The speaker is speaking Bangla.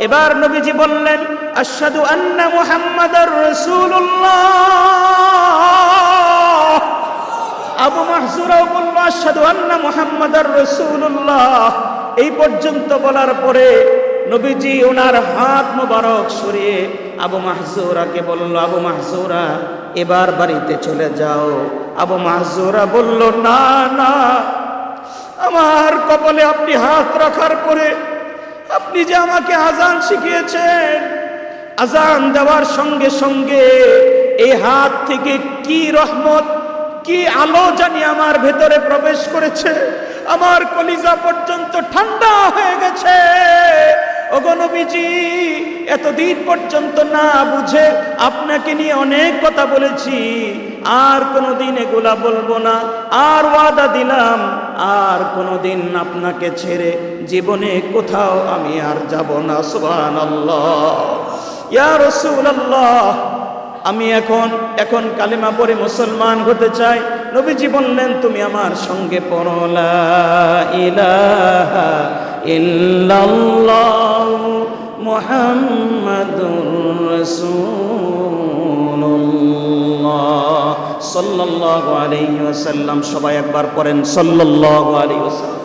এবার নবীজি বললেন, আশহাদু আন্না মুহাম্মাদার রাসূলুল্লাহ। আবু মাহজুরাও বলল, আশহাদু আন্না মুহাম্মাদার রাসূলুল্লাহ। এই পর্যন্ত বলার পরে নবীজি ওনার হাত মোবারক সরিয়ে আবু মাহজুরাকে বলল, আবু মাহজুরা এবার বাড়িতে চলে যাও। আবু মাহজুরা বলল, না না, আমার কপালে আপনি হাত রাখার পরে আপনি যে আমাকে আজান শিখিয়েছেন, আজান দেওয়ার সঙ্গে সঙ্গে এই হাত থেকে কি রহমত, কি আলো জানি আমার ভেতরে প্রবেশ করেছে, আমার কলিজা পর্যন্ত ঠান্ডা হয়ে গেছে। ওগো নবীজি, এতদিন পর্যন্ত না বুঝে আপনাকে নিয়ে অনেক কথা বলেছি, আর কোনোদিন এগুলা বলবো না, আর ওয়াদা দিলাম আর কোনোদিন আপনাকে ছেড়ে জীবনে কোথাও আমি আর যাব না। সুবহানাল্লাহ। ইয়া রাসূলুল্লাহ, আমি এখন কালেমা পড়ে মুসলমান হতে চাই। নবীজি বললেন, তুমি আমার সঙ্গে পড়ো, লা ইলাহা ইল্লাল্লাহ মুহাম্মাদুর রাসূলুল্লাহ সাল্লাল্লাহু আলাইহি ওয়াসাল্লাম। সবাই একবার পড়েন, সাল্লাল্লাহু আলাইহি ওয়াসাল্লাম।